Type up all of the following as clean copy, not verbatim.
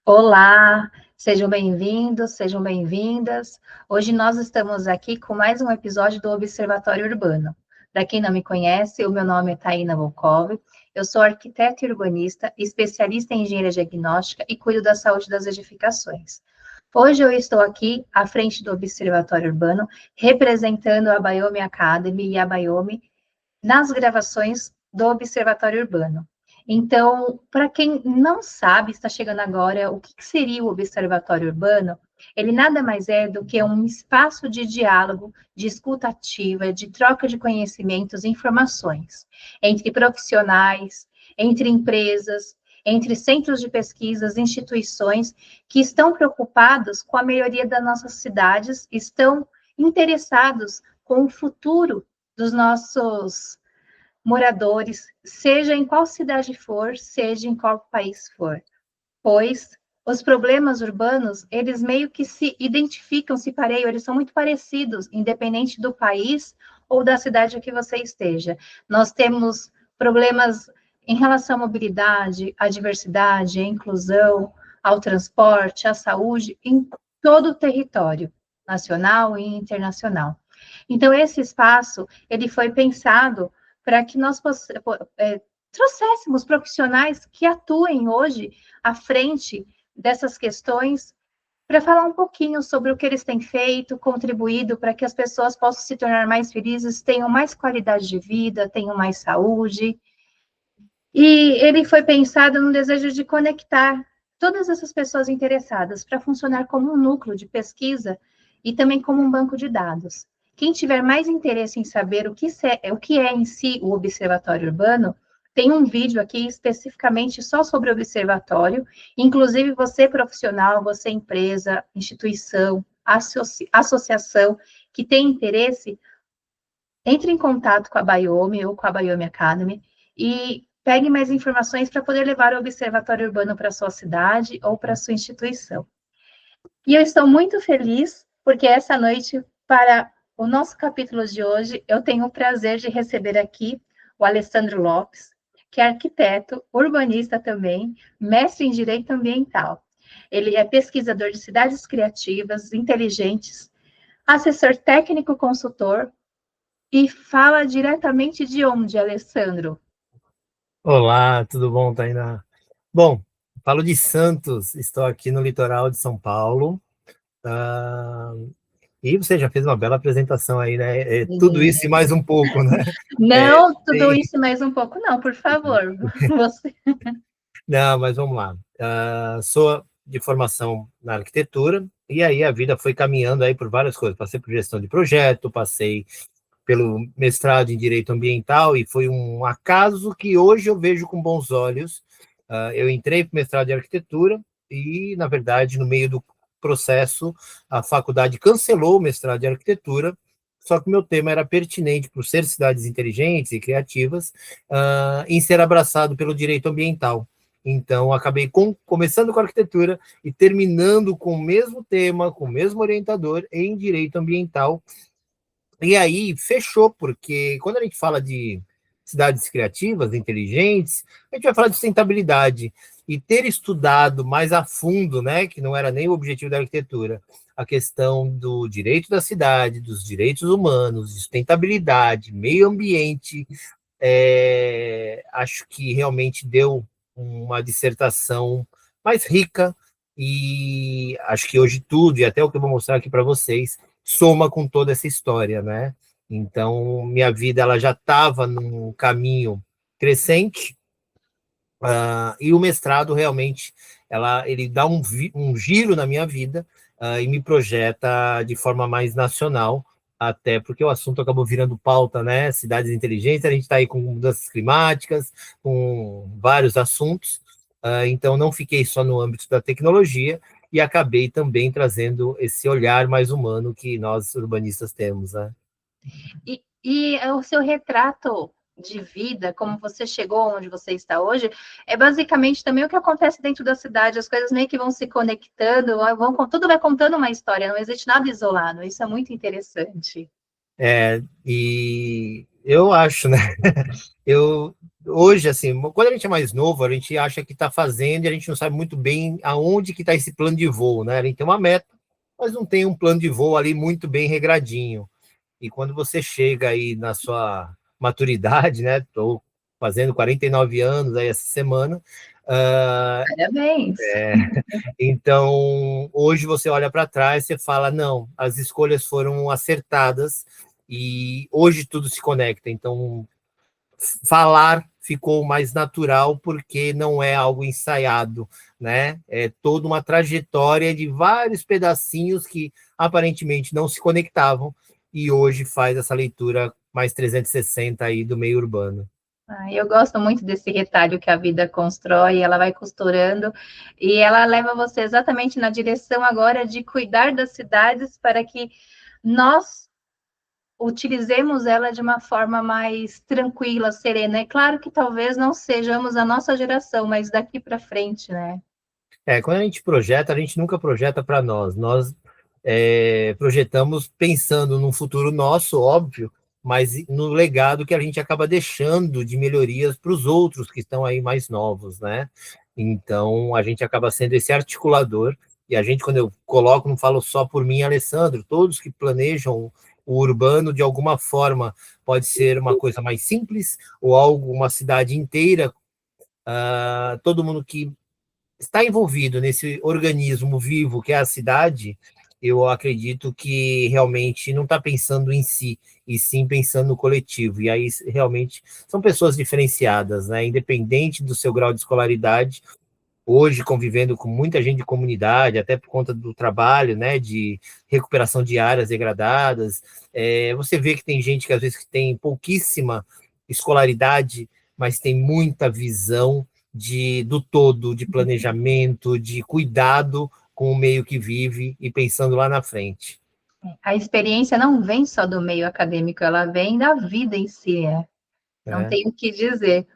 Olá, sejam bem-vindos, sejam bem-vindas. Hoje nós estamos aqui com mais um episódio do Observatório Urbano. Para quem não me conhece, o meu nome é Taina Volkov, eu sou arquiteta e urbanista, especialista em engenharia diagnóstica e cuido da saúde das edificações. Hoje eu estou aqui à frente do Observatório Urbano, representando a Baiome Academy e a Baiome nas gravações do Observatório Urbano. Então, para quem não sabe, está chegando agora, o que seria o Observatório Urbano? Ele nada mais é do que um espaço de diálogo, de escuta ativa, de troca de conhecimentos e informações entre profissionais, entre empresas, entre centros de pesquisas, instituições que estão preocupados com a melhoria das nossas cidades, estão interessados com o futuro dos nossos moradores, seja em qual cidade for, seja em qual país for, pois os problemas urbanos, eles meio que se identificam, se pareiam, eles são muito parecidos, independente do país ou da cidade que você esteja. Nós temos problemas em relação à mobilidade, à diversidade, à inclusão, ao transporte, à saúde, em todo o território, nacional e internacional. Então, esse espaço, ele foi pensado para que nós trouxéssemos profissionais que atuem hoje à frente dessas questões para falar um pouquinho sobre o que eles têm feito, contribuído para que as pessoas possam se tornar mais felizes, tenham mais qualidade de vida, tenham mais saúde. E ele foi pensado no desejo de conectar todas essas pessoas interessadas para funcionar como um núcleo de pesquisa e também como um banco de dados. Quem tiver mais interesse em saber o que é em si o Observatório Urbano, tem um vídeo aqui especificamente só sobre o observatório, inclusive você profissional, você empresa, instituição, associação que tem interesse, entre em contato com a Baiome ou com a Baiome Academy e pegue mais informações para poder levar o Observatório Urbano para a sua cidade ou para a sua instituição. E eu estou muito feliz, porque essa noite, para o nosso capítulo de hoje, eu tenho o prazer de receber aqui o Alessandro Lopes, que é arquiteto, urbanista também, mestre em Direito Ambiental. Ele é pesquisador de cidades criativas, inteligentes, assessor técnico consultor e fala diretamente de onde, Alessandro? Olá, tudo bom, Tainá? Bom, falo de Santos, estou aqui no litoral de São Paulo. ah, e você já fez uma bela apresentação aí, né? Tudo isso e mais um pouco, né? É, Não, tudo tem- isso mais um pouco, não, por favor. Você. Não, mas vamos lá. Sou de formação na arquitetura, e aí a vida foi caminhando aí por várias coisas. Passei por gestão de projeto, passei pelo mestrado em Direito Ambiental, e foi um acaso que hoje eu vejo com bons olhos. Eu entrei para o mestrado de Arquitetura e, na verdade, no meio do processo, a faculdade cancelou o mestrado de Arquitetura, só que o meu tema era pertinente por ser cidades inteligentes e criativas, em ser abraçado pelo direito ambiental. Então, acabei começando com arquitetura e terminando com o mesmo tema, com o mesmo orientador em direito ambiental, e aí fechou, porque quando a gente fala de cidades criativas, inteligentes, a gente vai falar de sustentabilidade. E ter estudado mais a fundo, né, que não era nem o objetivo da arquitetura, a questão do direito da cidade, dos direitos humanos, de sustentabilidade, meio ambiente, acho que realmente deu uma dissertação mais rica, e acho que hoje tudo, e até o que eu vou mostrar aqui para vocês, soma com toda essa história, né? Então, minha vida ela já estava num caminho crescente, e o mestrado realmente ele dá um giro na minha vida, e me projeta de forma mais nacional, até porque o assunto acabou virando pauta, né? Cidades inteligentes, a gente está aí com mudanças climáticas, com vários assuntos, então não fiquei só no âmbito da tecnologia, e acabei também trazendo esse olhar mais humano que nós urbanistas temos, né? E o seu retrato de vida, como você chegou onde você está hoje, é basicamente também o que acontece dentro da cidade, as coisas meio que vão se conectando, tudo vai contando uma história, não existe nada isolado, isso é muito interessante. E eu acho, né? Eu hoje, assim, quando a gente é mais novo, a gente acha que está fazendo e a gente não sabe muito bem aonde que está esse plano de voo, né? A gente tem uma meta, mas não tem um plano de voo ali muito bem regradinho. E quando você chega aí na sua maturidade, né? Estou fazendo 49 anos aí essa semana. Parabéns! Então, hoje você olha para trás e fala, não, as escolhas foram acertadas e hoje tudo se conecta. Então, falar ficou mais natural porque não é algo ensaiado, né? É toda uma trajetória de vários pedacinhos que aparentemente não se conectavam e hoje faz essa leitura mais 360 aí do meio urbano. Eu gosto muito desse retalho que a vida constrói, ela vai costurando e ela leva você exatamente na direção agora de cuidar das cidades para que nós utilizemos ela de uma forma mais tranquila, serena. É claro que talvez não sejamos a nossa geração, mas daqui para frente, né? Quando a gente nunca projeta para nós. Nós projetamos pensando num futuro nosso, óbvio, mas no legado que a gente acaba deixando de melhorias para os outros que estão aí mais novos, né? Então, a gente acaba sendo esse articulador, e a gente, quando eu coloco, não falo só por mim, Alessandro, todos que planejam o urbano, de alguma forma, pode ser uma coisa mais simples, ou algo, uma cidade inteira, todo mundo que está envolvido nesse organismo vivo que é a cidade, eu acredito que realmente não está pensando em si, e sim pensando no coletivo. E aí, realmente, são pessoas diferenciadas, né? Independente do seu grau de escolaridade, hoje convivendo com muita gente de comunidade, até por conta do trabalho, né, de recuperação de áreas degradadas, você vê que tem gente que às vezes tem pouquíssima escolaridade, mas tem muita visão do todo, de planejamento, de cuidado com o meio que vive e pensando lá na frente. A experiência não vem só do meio acadêmico, ela vem da vida em si, né? Não Né? tenho o que dizer.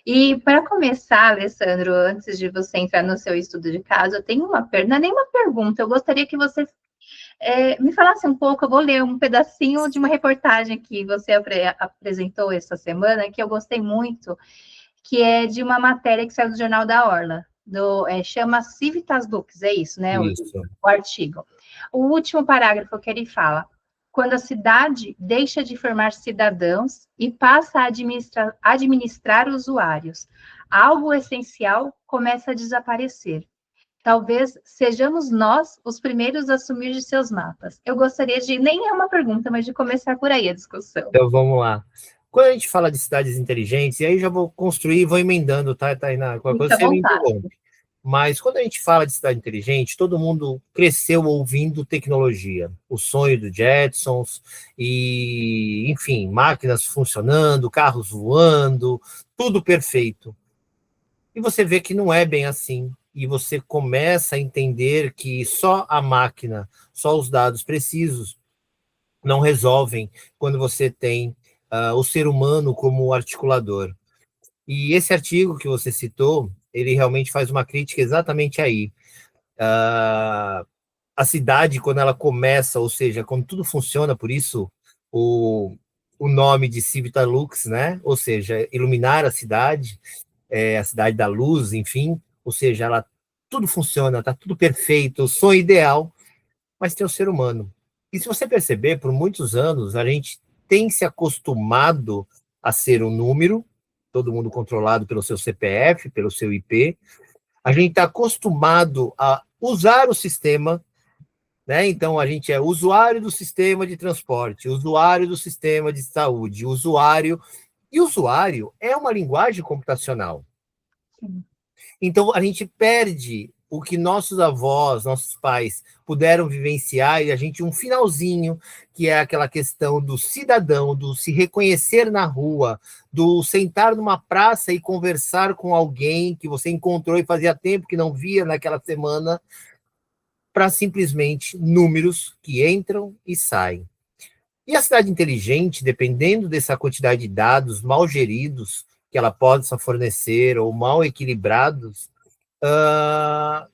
E para começar, Alessandro, antes de você entrar no seu estudo de caso, eu tenho uma pergunta, não é nem uma pergunta, eu gostaria que você me falasse um pouco, eu vou ler um pedacinho de uma reportagem que você apresentou essa semana, que eu gostei muito, que é de uma matéria que saiu do Jornal da Orla, chama Civitas Lux, é isso, né? Isso. O artigo. O último parágrafo que ele fala: quando a cidade deixa de formar cidadãos e passa a administrar usuários, algo essencial começa a desaparecer. Talvez sejamos nós os primeiros a assumir de seus mapas. Eu gostaria de, nem é uma pergunta, mas de começar por aí a discussão. Então vamos lá. Quando a gente fala de cidades inteligentes, e aí já vou construir, vou emendando, tá, Tainá? Qualquer coisa Fique à você me vontade. interrompe. Mas quando a gente fala de cidade inteligente, todo mundo cresceu ouvindo tecnologia, o sonho do Jetsons, e, enfim, máquinas funcionando, carros voando, tudo perfeito. E você vê que não é bem assim. E você começa a entender que só a máquina, só os dados precisos não resolvem quando você tem o ser humano como articulador. E esse artigo que você citou, ele realmente faz uma crítica exatamente aí. A cidade, quando ela começa, ou seja, quando tudo funciona, por isso o nome de Civita Lux, né? Ou seja, iluminar a cidade da luz, enfim, ou seja, tudo funciona, está tudo perfeito, o sonho ideal, mas tem o ser humano. E se você perceber, por muitos anos, a gente tem se acostumado a ser um número, todo mundo controlado pelo seu CPF, pelo seu IP, a gente está acostumado a usar o sistema, né? Então, a gente é usuário do sistema de transporte, usuário do sistema de saúde, usuário. E usuário é uma linguagem computacional. Sim. Então, a gente perde o que nossos avós, nossos pais puderam vivenciar, e a gente, um finalzinho, que é aquela questão do cidadão, do se reconhecer na rua, do sentar numa praça e conversar com alguém que você encontrou e fazia tempo que não via naquela semana, para simplesmente números que entram e saem. E a cidade inteligente, dependendo dessa quantidade de dados mal geridos que ela possa fornecer ou mal equilibrados,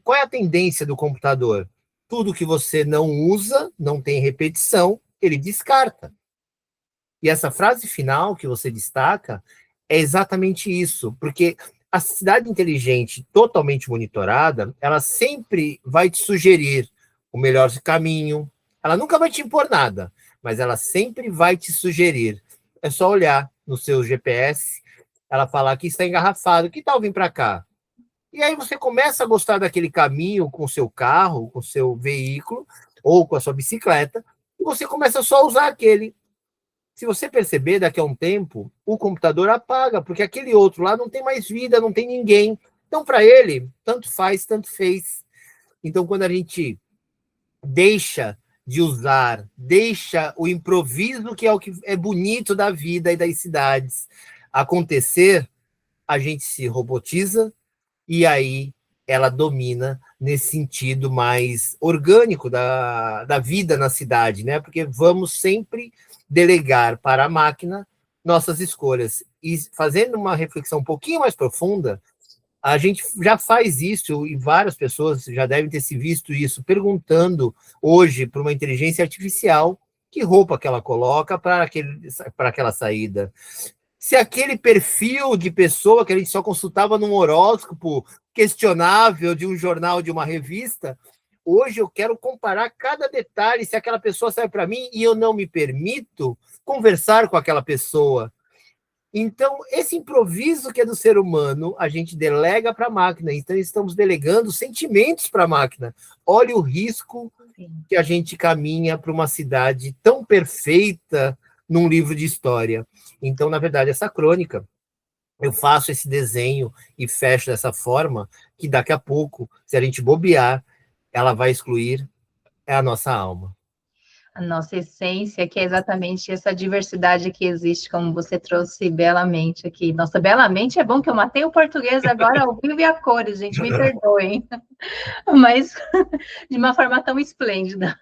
qual é a tendência do computador? Tudo que você não usa, não tem repetição, ele descarta. E essa frase final que você destaca É exatamente isso, porque a cidade inteligente, totalmente monitorada, ela sempre vai te sugerir o melhor caminho. Ela nunca vai te impor nada, mas ela sempre vai te sugerir. É só olhar no seu GPS, ela falar que está engarrafado, que tal vir para cá? E aí você começa a gostar daquele caminho com o seu carro, com o seu veículo, ou com a sua bicicleta, e você começa só a usar aquele. Se você perceber, daqui a um tempo, o computador apaga, porque aquele outro lá não tem mais vida, não tem ninguém. Então, para ele, tanto faz, tanto fez. Então, quando a gente deixa de usar, deixa o improviso, que é o que é bonito da vida e das cidades, acontecer, a gente se robotiza e aí ela domina nesse sentido mais orgânico da vida na cidade, né? Porque vamos sempre delegar para a máquina nossas escolhas. E fazendo uma reflexão um pouquinho mais profunda, a gente já faz isso, e várias pessoas já devem ter se visto isso, perguntando hoje para uma inteligência artificial que roupa que ela coloca para aquela saída. Se aquele perfil de pessoa que a gente só consultava num horóscopo questionável de um jornal, de uma revista, hoje eu quero comparar cada detalhe, se aquela pessoa serve para mim e eu não me permito conversar com aquela pessoa. Então, esse improviso que é do ser humano, a gente delega para a máquina. Então, estamos delegando sentimentos para a máquina. Olha o risco que a gente caminha para uma cidade tão perfeita num livro de história. Então, na verdade, essa crônica, eu faço esse desenho e fecho dessa forma, que daqui a pouco, se a gente bobear, ela vai excluir a nossa alma. A nossa essência, que é exatamente essa diversidade que existe, como você trouxe belamente aqui. Nossa, belamente é bom que eu matei o português agora ao vivo e a cores, gente, me perdoem. Mas de uma forma tão esplêndida.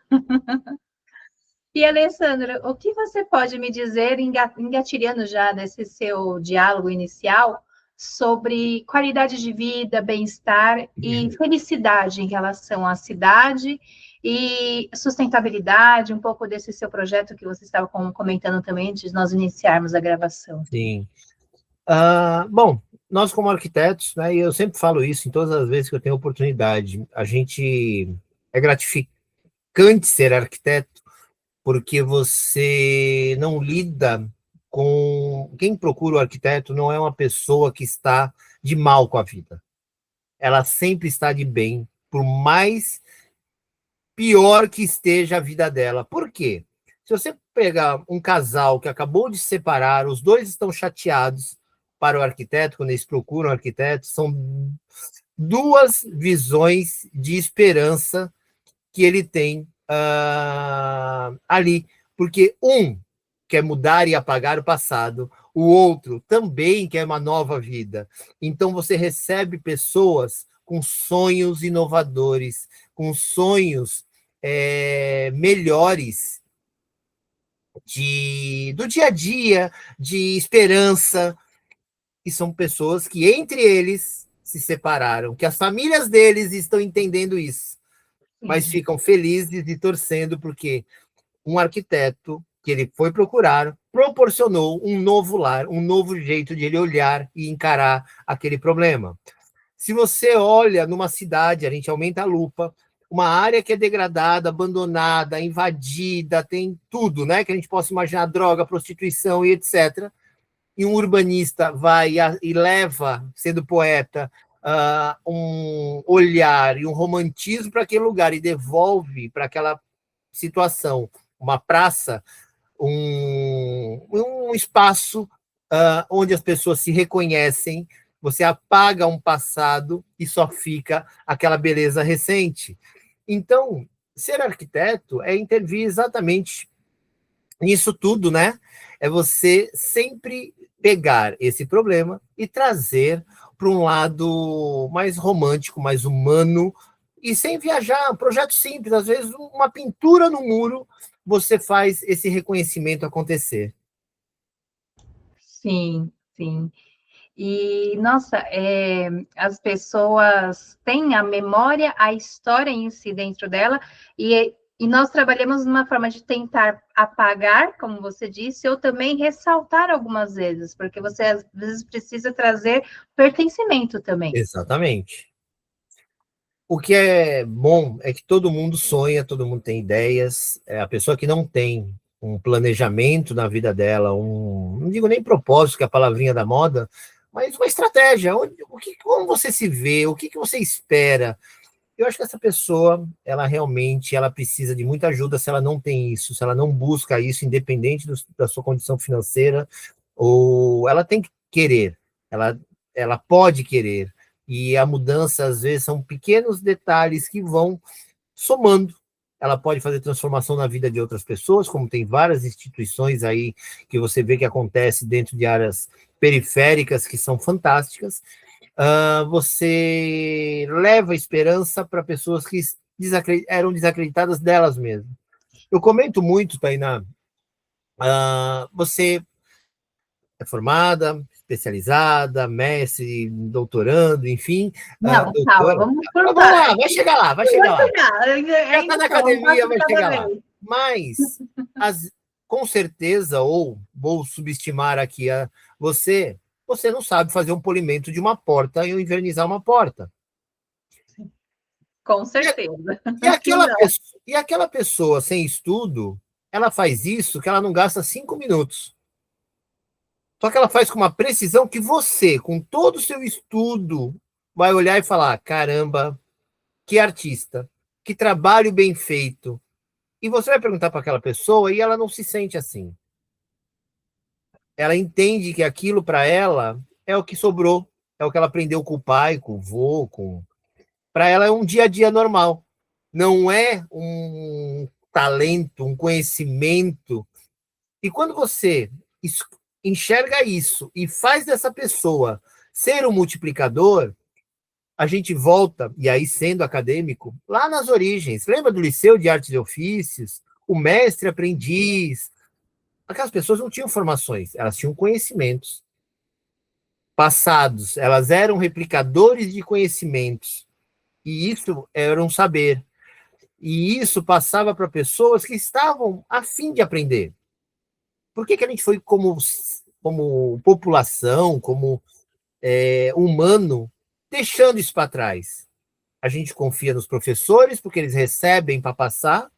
E, Alessandra, o que você pode me dizer, engatilhando já desse seu diálogo inicial, sobre qualidade de vida, bem-estar e felicidade em relação à cidade e sustentabilidade, um pouco desse seu projeto que você estava comentando também antes de nós iniciarmos a gravação. Sim. Bom, nós como arquitetos, né, e eu sempre falo isso em todas as vezes que eu tenho oportunidade, a gente é gratificante ser arquiteto, porque você não lida com... Quem procura o arquiteto não é uma pessoa que está de mal com a vida. Ela sempre está de bem, por mais pior que esteja a vida dela. Por quê? Se você pegar um casal que acabou de se separar, os dois estão chateados, para o arquiteto, quando eles procuram um arquiteto, são duas visões de esperança que ele tem ali. Porque um quer mudar e apagar o passado, o outro também quer uma nova vida. Então você recebe pessoas com sonhos inovadores, com sonhos melhores do dia a dia, de esperança, e são pessoas que entre eles se separaram, que as famílias deles estão entendendo isso, mas ficam felizes e torcendo porque um arquiteto que ele foi procurar proporcionou um novo lar, um novo jeito de ele olhar e encarar aquele problema. Se você olha numa cidade, a gente aumenta a lupa, uma área que é degradada, abandonada, invadida, tem tudo, né? Que a gente possa imaginar, droga, prostituição e etc. E um urbanista vai e leva, sendo poeta, um olhar e um romantismo para aquele lugar e devolve para aquela situação uma praça, um espaço onde as pessoas se reconhecem, você apaga um passado e só fica aquela beleza recente. Então, ser arquiteto é intervir exatamente nisso tudo, né? É você sempre pegar esse problema e trazer para um lado mais romântico, mais humano, e sem viajar, um projeto simples, às vezes uma pintura no muro, você faz esse reconhecimento acontecer. Sim, sim. E, nossa, as pessoas têm a memória, a história em si dentro dela, e E nós trabalhamos numa forma de tentar apagar, como você disse, ou também ressaltar algumas vezes, porque você às vezes precisa trazer pertencimento também. Exatamente. O que é bom é que todo mundo sonha, todo mundo tem ideias. A pessoa que não tem um planejamento na vida dela, não digo nem propósito, que é a palavrinha da moda, mas uma estratégia. Como você se vê, o que você espera? Eu acho que essa pessoa, ela realmente, ela precisa de muita ajuda se ela não tem isso, se ela não busca isso, independente da sua condição financeira, ou ela tem que querer, ela pode querer, e a mudança, às vezes, são pequenos detalhes que vão somando. Ela pode fazer transformação na vida de outras pessoas, como tem várias instituições aí que você vê que acontece dentro de áreas periféricas que são fantásticas. Você leva esperança para pessoas que eram desacreditadas delas mesmas. Eu comento muito, Tainá, você é formada, especializada, mestre, doutorando, enfim, Não, calma, doutora. vamos por Vamos lá, partes. vai chegar lá, vai chegar Vai lá. chegar, Já está na então, um passo academia, de vai cada chegar lá. vez. Mas, com certeza, ou vou subestimar aqui você não sabe fazer um polimento de uma porta e invernizar uma porta. Com certeza. E aquela pessoa sem estudo, ela faz isso que ela não gasta 5 minutos. Só que ela faz com uma precisão que você, com todo o seu estudo, vai olhar e falar: caramba, que artista, que trabalho bem feito. E você vai perguntar para aquela pessoa e ela não se sente assim. Ela entende que aquilo para ela é o que sobrou, é o que ela aprendeu com o pai, com o vô, para ela é um dia a dia normal. Não é um talento, um conhecimento. E quando você enxerga isso e faz dessa pessoa ser um multiplicador, a gente volta, e aí sendo acadêmico, lá nas origens. Lembra do Liceu de Artes e Ofícios? O mestre aprendiz. Aquelas pessoas não tinham formações, elas tinham conhecimentos passados, elas eram replicadores de conhecimentos. E isso era um saber. E isso passava para pessoas que estavam a fim de aprender. Por que a gente foi como população, como humano, deixando isso para trás? A gente confia nos professores, porque eles recebem para passar,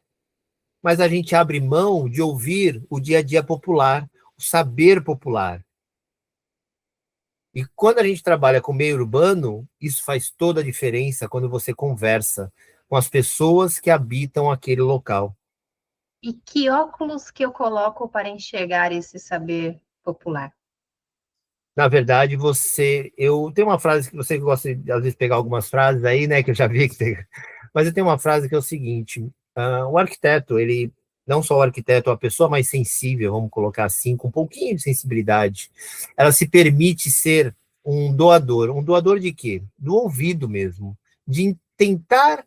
mas a gente abre mão de ouvir o dia a dia popular, o saber popular. E quando a gente trabalha com meio urbano, isso faz toda a diferença quando você conversa com as pessoas que habitam aquele local. E que óculos que eu coloco para enxergar esse saber popular? Na verdade, eu tenho uma frase que você gosta de, às vezes, pegar algumas frases aí, né, que eu já vi que tem, mas eu tenho uma frase que é o seguinte: o arquiteto, ele, não só o arquiteto, a pessoa mais sensível, vamos colocar assim, com um pouquinho de sensibilidade, ela se permite ser um doador de quê? Do ouvido mesmo, de tentar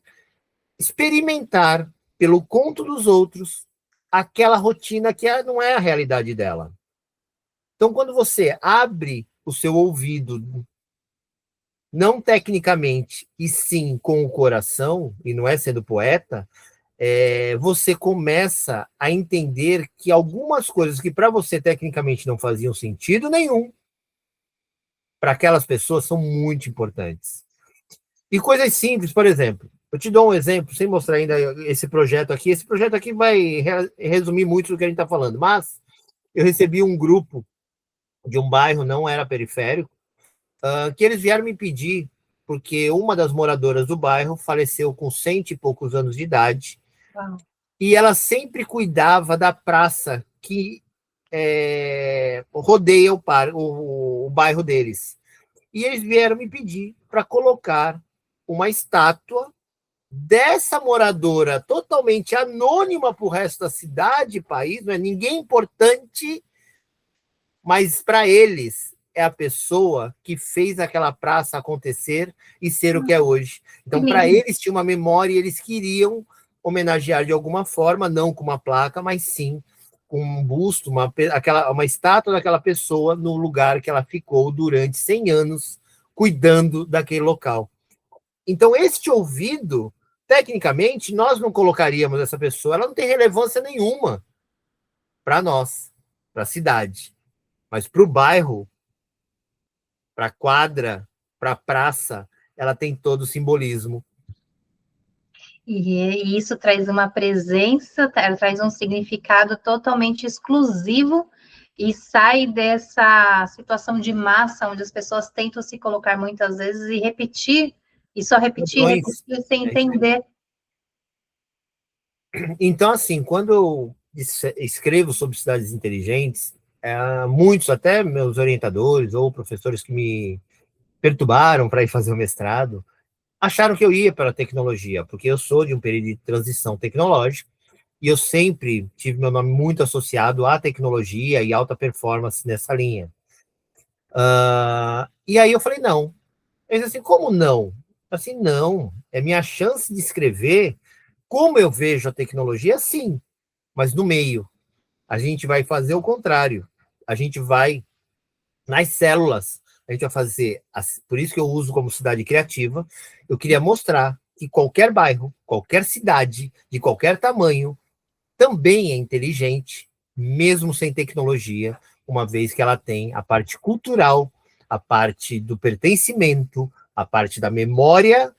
experimentar pelo conto dos outros aquela rotina que não é a realidade dela. Então, quando você abre o seu ouvido, não tecnicamente, e sim com o coração, e não é sendo poeta, você começa a entender que algumas coisas que para você tecnicamente não faziam sentido nenhum, para aquelas pessoas são muito importantes. E coisas simples, por exemplo, eu te dou um exemplo, sem mostrar ainda esse projeto aqui. Esse projeto aqui vai resumir muito do que a gente está falando, mas eu recebi um grupo de um bairro, não era periférico, que eles vieram me pedir, porque uma das moradoras do bairro faleceu com 100 e poucos anos de idade, Uau. e ela sempre cuidava da praça que rodeia o bairro deles. E eles vieram me pedir para colocar uma estátua dessa moradora totalmente anônima para o resto da cidade, país, não é ninguém importante, mas para eles é a pessoa que fez aquela praça acontecer e ser o que é hoje. Então, para eles tinha uma memória e eles queriam homenagear de alguma forma, não com uma placa, mas sim com um busto, uma estátua daquela pessoa no lugar que ela ficou durante 100 anos cuidando daquele local. Então, este ouvido tecnicamente, nós não colocaríamos essa pessoa, ela não tem relevância nenhuma para nós, para a cidade. Mas para o bairro, para a quadra, para a praça, ela tem todo o simbolismo. E isso traz uma presença, traz um significado totalmente exclusivo e sai dessa situação de massa, onde as pessoas tentam se colocar muitas vezes e repetir, e só repetir, Padrões. repetir sem É isso aí. entender. Então, assim, quando eu escrevo sobre cidades inteligentes, muitos, até meus orientadores ou professores que me perturbaram para ir fazer o mestrado, acharam que eu ia para a tecnologia, porque eu sou de um período de transição tecnológica e eu sempre tive meu nome muito associado à tecnologia e alta performance nessa linha. E aí eu falei, não. Eles assim, como não? Assim, não. É minha chance de escrever como eu vejo a tecnologia, sim, mas no meio. A gente vai fazer o contrário. A gente vai nas células. A gente vai fazer. Por isso que eu uso como cidade criativa. Eu queria mostrar que qualquer bairro, qualquer cidade, de qualquer tamanho, também é inteligente, mesmo sem tecnologia, uma vez que ela tem a parte cultural, a parte do pertencimento, a parte da memória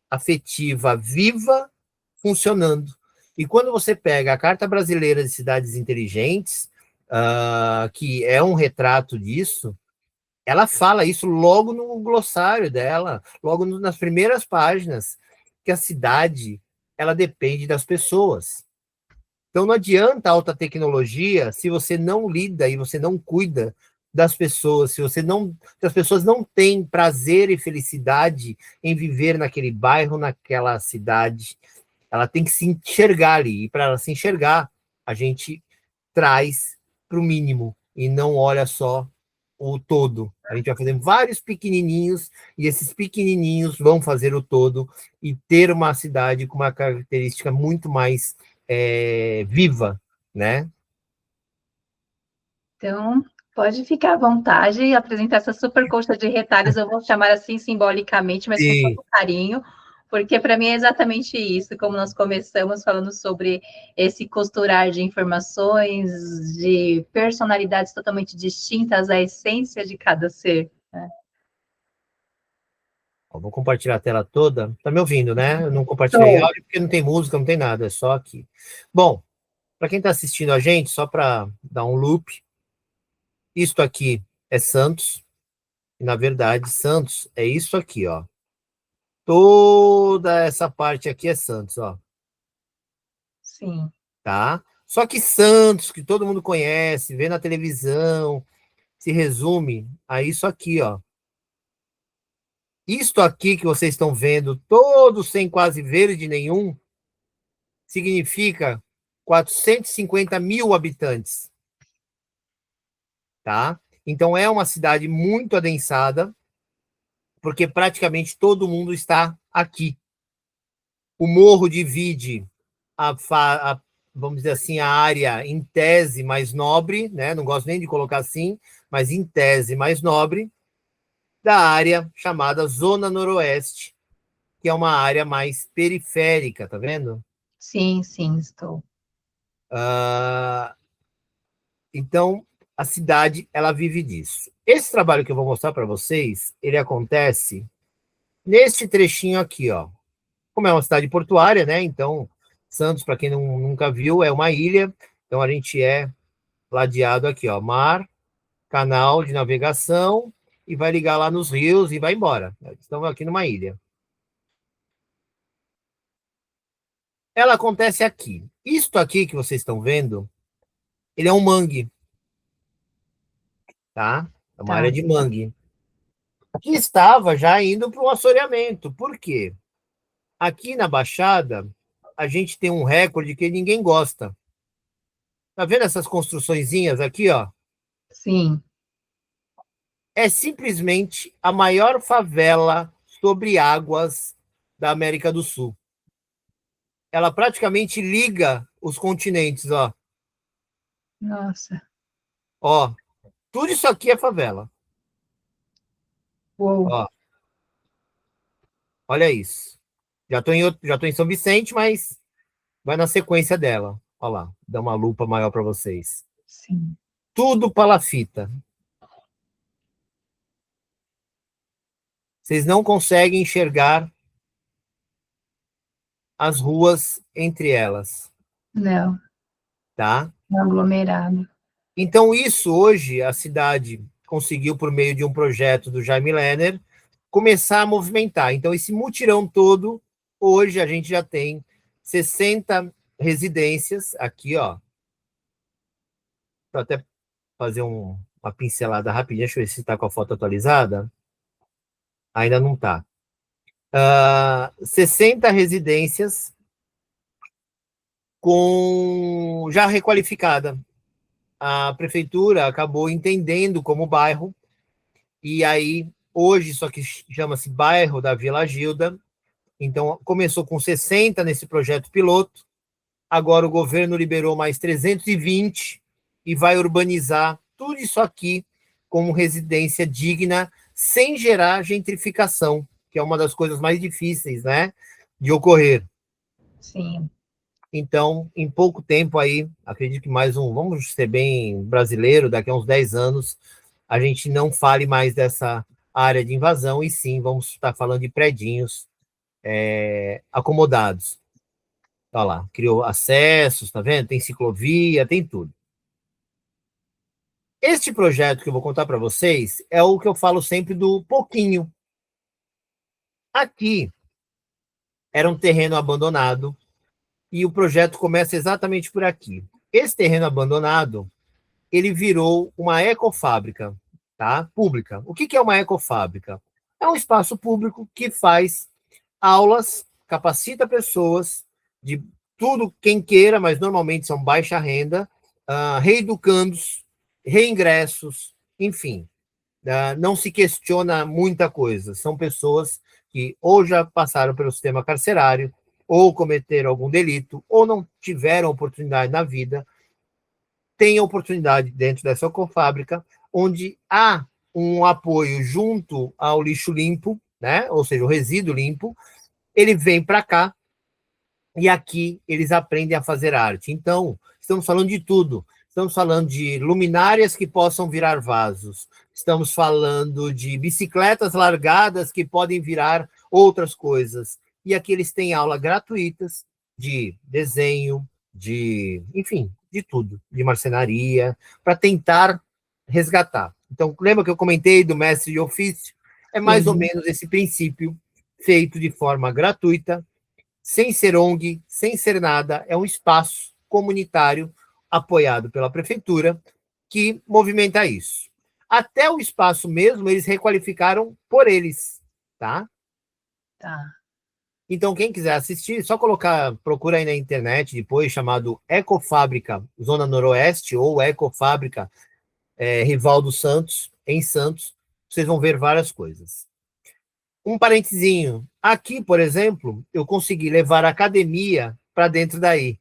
afetiva viva funcionando. E quando você pega a Carta Brasileira de Cidades Inteligentes, que é um retrato disso, ela fala isso logo no glossário dela, logo nas primeiras páginas, que a cidade ela depende das pessoas. Então não adianta alta tecnologia se você não lida e você não cuida das pessoas, se as pessoas não têm prazer e felicidade em viver naquele bairro, naquela cidade, ela tem que se enxergar ali. E para ela se enxergar, a gente traz para o mínimo e não olha só o todo. A gente vai fazendo vários pequenininhos e esses pequenininhos vão fazer o todo e ter uma cidade com uma característica muito mais viva, né? Então, pode ficar à vontade e apresentar essa super coxa de retalhos, eu vou chamar assim simbolicamente, mas com Sim. todo carinho, porque para mim é exatamente isso, como nós começamos falando sobre esse costurar de informações, de personalidades totalmente distintas à essência de cada ser. Né? Vou compartilhar a tela toda. Tá me ouvindo, né? Eu não compartilhei Show. áudio porque não tem música, não tem nada, é só aqui. Bom, para quem está assistindo a gente, só para dar um loop, isto aqui é Santos, e na verdade, Santos é isso aqui, ó. Toda essa parte aqui é Santos, ó. Sim. Tá? Só que Santos, que todo mundo conhece, vê na televisão, se resume a isso aqui, ó. Isto aqui que vocês estão vendo, todo sem quase verde nenhum, significa 450 mil habitantes, tá? Então é uma cidade muito adensada, porque praticamente todo mundo está aqui. O morro divide vamos dizer assim, a área em tese mais nobre, né? Não gosto nem de colocar assim, mas em tese mais nobre, da área chamada Zona Noroeste, que é uma área mais periférica, tá vendo? Sim, sim, estou. Então, a cidade, ela vive disso. Esse trabalho que eu vou mostrar para vocês, ele acontece neste trechinho aqui, ó. Como é uma cidade portuária, né? Então, Santos, para quem nunca viu, é uma ilha. Então, a gente é ladeado aqui, ó, mar, canal de navegação, e vai ligar lá nos rios e vai embora. Estamos aqui numa ilha. Ela acontece aqui. Isto aqui que vocês estão vendo, ele é um mangue, tá? É uma área Tá. de mangue. Que estava já indo para um assoreamento. Por quê? Aqui na Baixada, a gente tem um recorde que ninguém gosta. Tá vendo essas construçõezinhas aqui, ó? Sim. É simplesmente a maior favela sobre águas da América do Sul. Ela praticamente liga os continentes, ó. Nossa. Ó, tudo isso aqui é favela. Uou. Ó, olha isso. Já tô em São Vicente, mas vai na sequência dela. Olha lá, dá uma lupa maior para vocês. Sim. Tudo palafita. Vocês não conseguem enxergar as ruas entre elas, Não, tá? não aglomerado. Então, isso hoje a cidade conseguiu, por meio de um projeto do Jaime Lerner, começar a movimentar. Então, esse mutirão todo, hoje a gente já tem 60 residências aqui, ó. Vou até fazer uma pincelada rapidinha, deixa eu ver se está com a foto atualizada. Ainda não está. 60 residências já requalificada. A prefeitura acabou entendendo como bairro, e aí, hoje, isso aqui chama-se Bairro da Vila Gilda. Então, começou com 60 nesse projeto piloto, agora o governo liberou mais 320 e vai urbanizar tudo isso aqui como residência digna, sem gerar gentrificação, que é uma das coisas mais difíceis, né, de ocorrer. Sim. Então, em pouco tempo aí, acredito que vamos ser bem brasileiro, daqui a uns 10 anos, a gente não fale mais dessa área de invasão, e sim, vamos estar falando de predinhos acomodados. Olha lá, criou acessos, tá vendo? Tem ciclovia, tem tudo. Este projeto que eu vou contar para vocês é o que eu falo sempre do pouquinho. Aqui era um terreno abandonado e o projeto começa exatamente por aqui. Esse terreno abandonado, ele virou uma ecofábrica, tá? Pública. O que é uma ecofábrica? É um espaço público que faz aulas, capacita pessoas de tudo quem queira, mas normalmente são baixa renda, reeducandos, reingressos, enfim. Não se questiona muita coisa. São pessoas que ou já passaram pelo sistema carcerário, ou cometeram algum delito, ou não tiveram oportunidade na vida, têm oportunidade dentro dessa ecofábrica, onde há um apoio junto ao lixo limpo, né? Ou seja, o resíduo limpo, ele vem para cá e aqui eles aprendem a fazer arte. Então, estamos falando de tudo. Estamos falando de luminárias que possam virar vasos. Estamos falando de bicicletas largadas que podem virar outras coisas. E aqui eles têm aula gratuitas de desenho, enfim, de tudo, de marcenaria, para tentar resgatar. Então, lembra que eu comentei do mestre de ofício? É mais ou menos esse princípio, feito de forma gratuita, sem ser ONG, sem ser nada, é um espaço comunitário apoiado pela prefeitura que movimenta isso. Até o espaço mesmo, eles requalificaram por eles, tá? Tá. Então, quem quiser assistir, só procura aí na internet depois, chamado Ecofábrica Zona Noroeste ou Ecofábrica Rivaldo Santos, em Santos, vocês vão ver várias coisas. Um parentezinho, aqui, por exemplo, eu consegui levar a academia para dentro daí.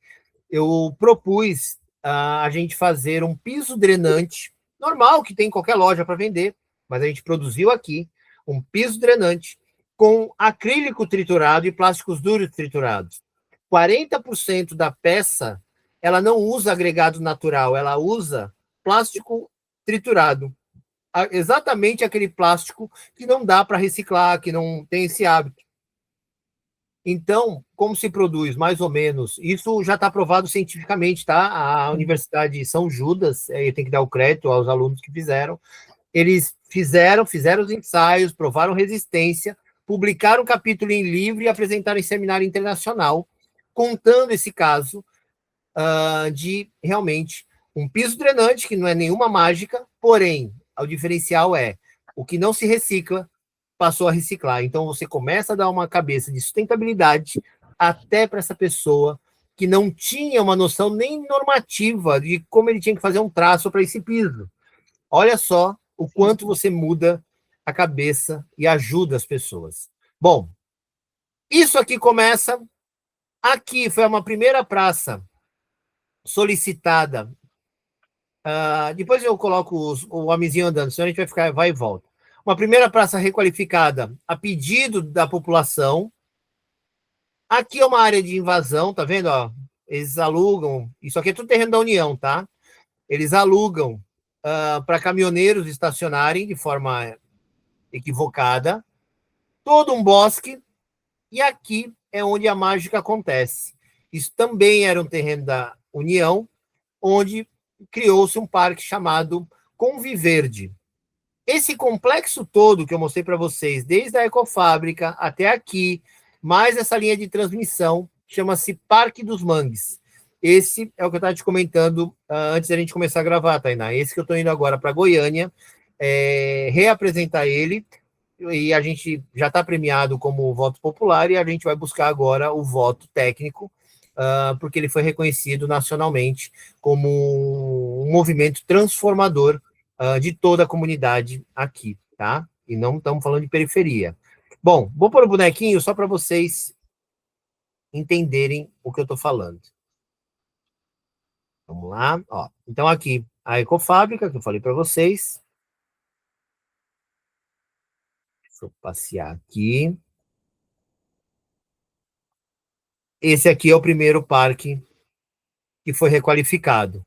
Eu propus a gente fazer um piso drenante, normal, que tem em qualquer loja para vender, mas a gente produziu aqui um piso drenante com acrílico triturado e plásticos duros triturados. 40% da peça, ela não usa agregado natural, ela usa plástico triturado. Exatamente aquele plástico que não dá para reciclar, que não tem esse hábito. Então, como se produz mais ou menos, isso já está provado cientificamente, tá? A Universidade de São Judas, tem que dar o crédito aos alunos que fizeram, eles fizeram os ensaios, provaram resistência, publicaram um capítulo em livro e apresentaram em seminário internacional, contando esse caso de, realmente, um piso drenante, que não é nenhuma mágica, porém, o diferencial é o que não se recicla, passou a reciclar. Então, você começa a dar uma cabeça de sustentabilidade até para essa pessoa que não tinha uma noção nem normativa de como ele tinha que fazer um traço para esse piso. Olha só o quanto você muda a cabeça e ajuda as pessoas. Bom, isso aqui começa... Aqui foi uma primeira praça solicitada. Depois eu coloco o homenzinho andando, senão a gente vai e volta. Uma primeira praça requalificada a pedido da população, Aqui é uma área de invasão, tá vendo? Ó? Eles alugam, isso aqui é tudo terreno da União, tá? Eles alugam para caminhoneiros estacionarem de forma equivocada, todo um bosque, e aqui é onde a mágica acontece. Isso também era um terreno da União, onde criou-se um parque chamado Conviverde. Esse complexo todo que eu mostrei para vocês, desde a Ecofábrica até aqui, mais essa linha de transmissão, chama-se Parque dos Mangues. Esse é o que eu estava te comentando antes da gente começar a gravar, Tainá. Esse que eu estou indo agora para Goiânia, reapresentar ele, e a gente já está premiado como voto popular, e a gente vai buscar agora o voto técnico, porque ele foi reconhecido nacionalmente como um movimento transformador de toda a comunidade aqui, tá? E não estamos falando de periferia. Bom, vou pôr o bonequinho só para vocês entenderem o que eu estou falando. Vamos lá, ó. Então aqui a Ecofábrica, que eu falei para vocês. Deixa eu passear aqui. Esse aqui é o primeiro parque que foi requalificado,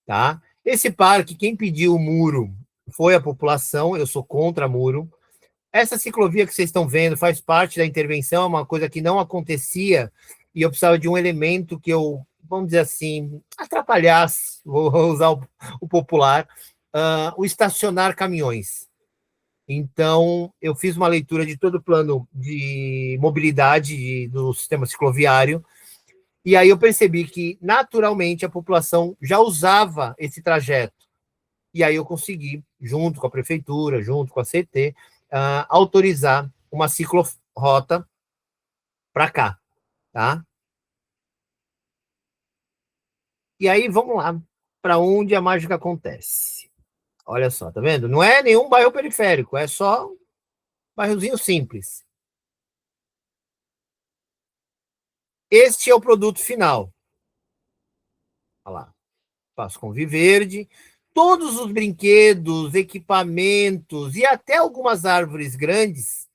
tá? Esse parque, quem pediu o muro foi a população, eu sou contra muro. Essa ciclovia que vocês estão vendo faz parte da intervenção, é uma coisa que não acontecia, e eu precisava de um elemento que eu, vamos dizer assim, atrapalhasse, vou usar o popular, o estacionar caminhões. Então, eu fiz uma leitura de todo o plano de mobilidade do sistema cicloviário, e aí eu percebi que, naturalmente, a população já usava esse trajeto. E aí eu consegui, junto com a prefeitura, junto com a CT, autorizar uma ciclorota para cá, tá? E aí, vamos lá, para onde a mágica acontece. Olha só, tá vendo? Não é nenhum bairro periférico, é só um bairrozinho simples. Este é o produto final. Olha lá, Passo Conviverde. Todos os brinquedos, equipamentos e até algumas árvores grandes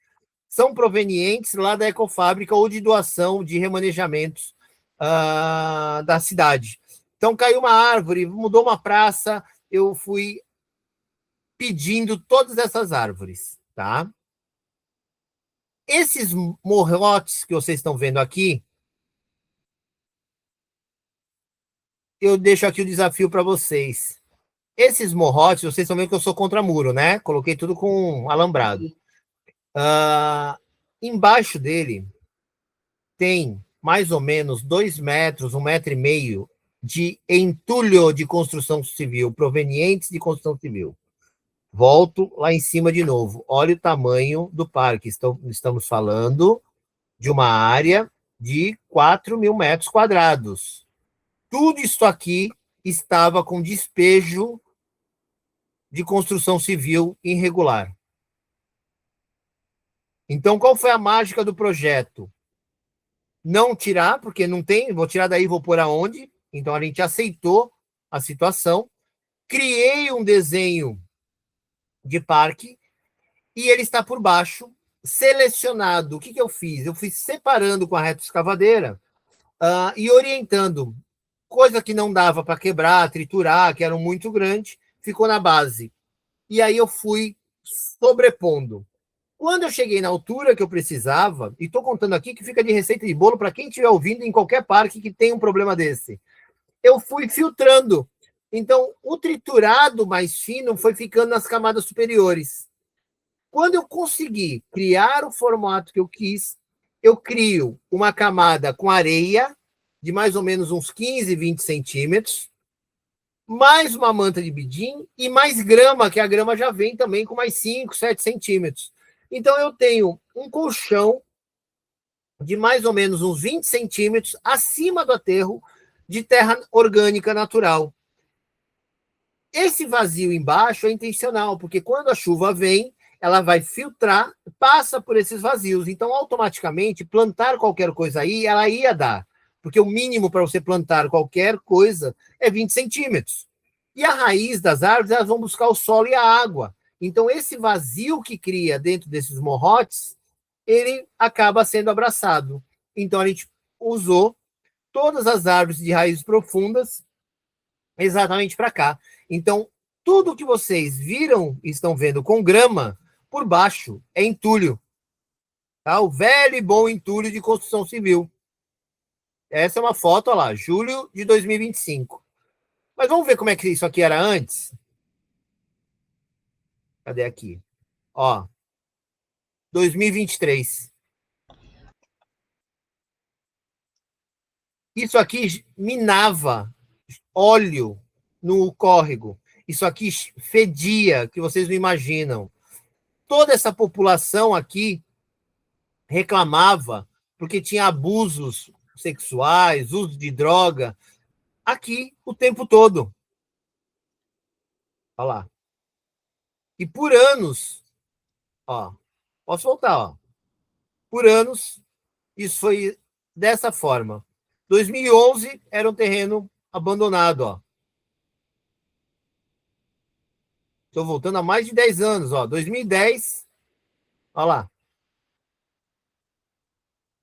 são provenientes lá da Ecofábrica ou de doação de remanejamentos da cidade. Então, caiu uma árvore, mudou uma praça, eu fui pedindo todas essas árvores, tá? Esses morrotes que vocês estão vendo aqui, eu deixo aqui o desafio para vocês. Esses morrotes, vocês estão vendo que eu sou contra muro, né? Coloquei tudo com alambrado. Embaixo dele tem mais ou menos 2 metros, 1,5 metro de entulho de construção civil, provenientes de construção civil. Volto lá em cima de novo. Olha o tamanho do parque. Estamos falando de uma área de 4.000 metros quadrados. Tudo isso aqui estava com despejo de construção civil irregular. Então, qual foi a mágica do projeto? Não tirar, porque não tem, vou tirar daí, vou pôr aonde? Então, a gente aceitou a situação, criei um desenho de parque, e ele está por baixo, selecionado. O que eu fiz? Eu fui separando com a retroescavadeira e orientando. Coisa que não dava para quebrar, triturar, que eram muito grandes, ficou na base. E aí eu fui sobrepondo. Quando eu cheguei na altura que eu precisava, e estou contando aqui que fica de receita de bolo para quem estiver ouvindo em qualquer parque que tem um problema desse, eu fui filtrando. Então, o triturado mais fino foi ficando nas camadas superiores. Quando eu consegui criar o formato que eu quis, eu crio uma camada com areia de mais ou menos uns 15, 20 centímetros, mais uma manta de bidim e mais grama, que a grama já vem também com mais 5, 7 centímetros. Então, eu tenho um colchão de mais ou menos uns 20 centímetros acima do aterro de terra orgânica natural. Esse vazio embaixo é intencional, porque quando a chuva vem, ela vai filtrar, passa por esses vazios. Então, automaticamente, plantar qualquer coisa aí, ela ia dar. Porque o mínimo para você plantar qualquer coisa é 20 centímetros. E a raiz das árvores, elas vão buscar o solo e a água. Então, esse vazio que cria dentro desses morrotes, ele acaba sendo abraçado. Então, a gente usou todas as árvores de raízes profundas exatamente para cá. Então, tudo que vocês viram e estão vendo com grama, por baixo, é entulho. Tá? O velho e bom entulho de construção civil. Essa é uma foto, olha lá, julho de 2025. Mas vamos ver como é que isso aqui era antes? Cadê aqui? Ó, 2023. Isso aqui minava óleo no córrego. Isso aqui fedia, que vocês não imaginam. Toda essa população aqui reclamava porque tinha abusos sexuais, uso de droga, aqui o tempo todo. Olha lá. E por anos, ó, posso voltar, ó. Por anos, isso foi dessa forma. 2011 era um terreno abandonado, ó. Estou voltando a mais de 10 anos, ó. 2010, olha lá.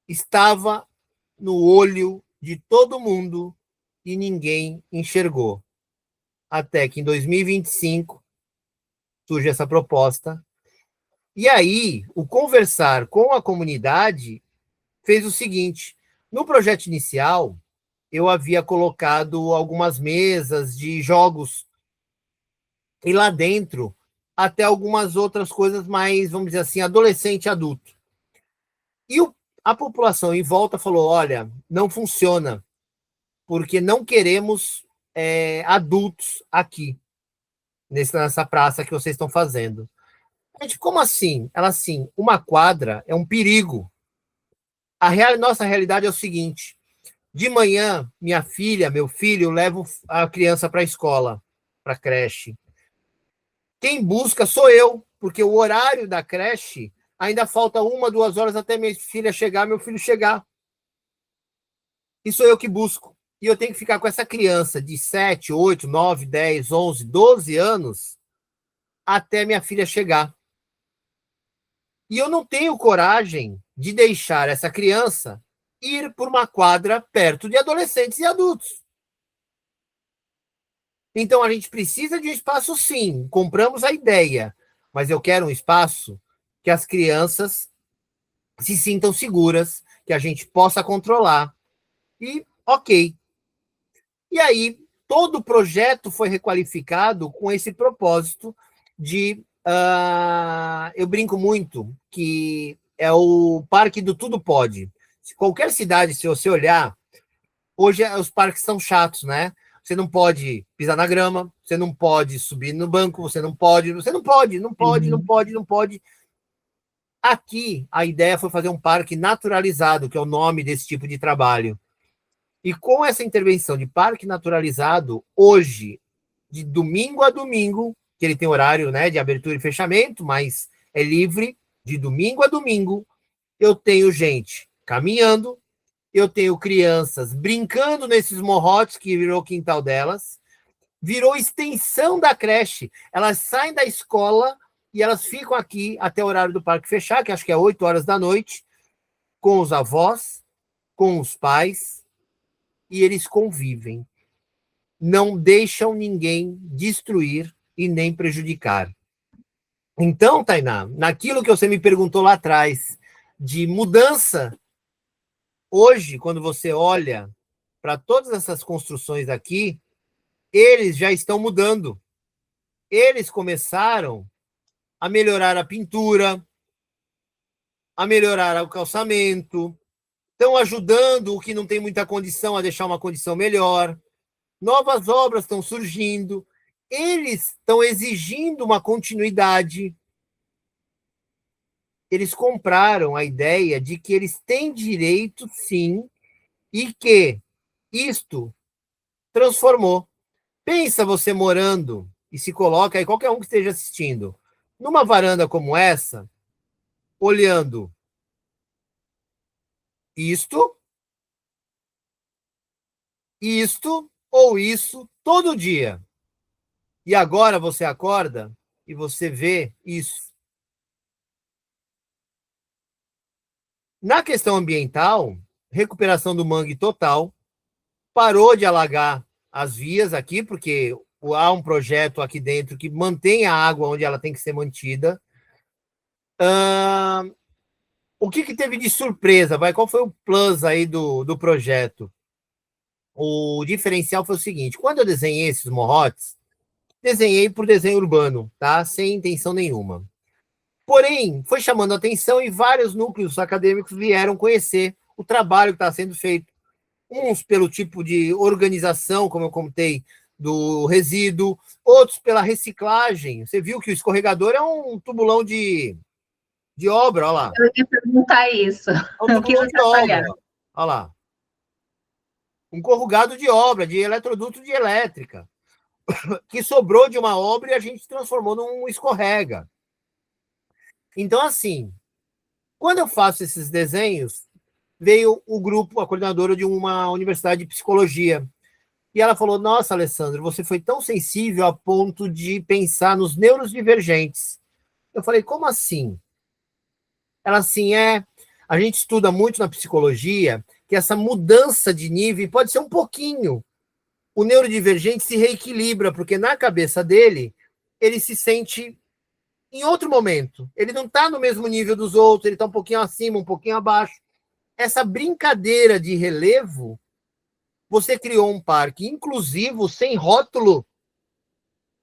Estava no olho de todo mundo e ninguém enxergou. Até que em 2025 surge essa proposta. E aí, o conversar com a comunidade fez o seguinte: no projeto inicial, eu havia colocado algumas mesas de jogos e lá dentro até algumas outras coisas mais, vamos dizer assim, adolescente e adulto. E a população em volta falou: olha, não funciona, porque não queremos adultos aqui, nessa praça que vocês estão fazendo. A gente, como assim? Ela assim, uma quadra é um perigo. Nossa realidade é o seguinte: de manhã, minha filha, meu filho, levo a criança para a escola, para a creche. Quem busca sou eu, porque o horário da creche ainda falta 1, 2 horas até minha filha chegar, meu filho chegar. E sou eu que busco. E eu tenho que ficar com essa criança de 7, 8, 9, 10, 11, 12 anos até minha filha chegar. E eu não tenho coragem de deixar essa criança ir por uma quadra perto de adolescentes e adultos. Então a gente precisa de um espaço, sim. Compramos a ideia, mas eu quero um espaço que as crianças se sintam seguras, que a gente possa controlar. E ok. E aí todo o projeto foi requalificado com esse propósito de eu brinco muito que é o parque do tudo pode. Qualquer cidade, se você olhar, hoje os parques são chatos, né? Você não pode pisar na grama, você não pode subir no banco, você não pode. Aqui, a ideia foi fazer um parque naturalizado, que é o nome desse tipo de trabalho. E com essa intervenção de parque naturalizado, hoje, de domingo a domingo, que ele tem horário, né, de abertura e fechamento, mas é livre, de domingo a domingo, eu tenho gente caminhando, eu tenho crianças brincando nesses morrotes que virou quintal delas, virou extensão da creche. Elas saem da escola e elas ficam aqui até o horário do parque fechar, que acho que é 8 horas da noite, com os avós, com os pais, e eles convivem. Não deixam ninguém destruir e nem prejudicar. Então, Tainá, naquilo que você me perguntou lá atrás, de mudança, hoje, quando você olha para todas essas construções aqui, eles já estão mudando. Eles começaram a melhorar a pintura, a melhorar o calçamento, estão ajudando o que não tem muita condição a deixar uma condição melhor. Novas obras estão surgindo. Eles estão exigindo uma continuidade. Eles compraram a ideia de que eles têm direito, sim, e que isto transformou. Pensa você morando e se coloca aí, qualquer um que esteja assistindo, numa varanda como essa, olhando isto, isto ou isso todo dia. E agora você acorda e você vê isso. Na questão ambiental, recuperação do mangue total, parou de alagar as vias aqui, porque há um projeto aqui dentro que mantém a água onde ela tem que ser mantida. O que teve de surpresa? Qual foi o plus aí do projeto? O diferencial foi o seguinte: quando eu desenhei esses morrotes, desenhei por desenho urbano, tá? Sem intenção nenhuma. Porém, foi chamando a atenção e vários núcleos acadêmicos vieram conhecer o trabalho que está sendo feito. Uns pelo tipo de organização, como eu contei, do resíduo, outros pela reciclagem. Você viu que o escorregador é um tubulão de obra, olha lá. Eu ia perguntar isso. É um tubulão de obra, olha lá. Um corrugado de obra, de eletroduto de elétrica, que sobrou de uma obra e a gente transformou num escorrega. Então, assim, quando eu faço esses desenhos, veio o grupo, a coordenadora de uma universidade de psicologia, e ela falou: nossa, Alessandro, você foi tão sensível a ponto de pensar nos neurodivergentes. Eu falei: como assim? Ela assim, a gente estuda muito na psicologia que essa mudança de nível pode ser um pouquinho. O neurodivergente se reequilibra, porque na cabeça dele, ele se sente em outro momento. Ele não está no mesmo nível dos outros, ele está um pouquinho acima, um pouquinho abaixo. Essa brincadeira de relevo, você criou um parque inclusivo, sem rótulo,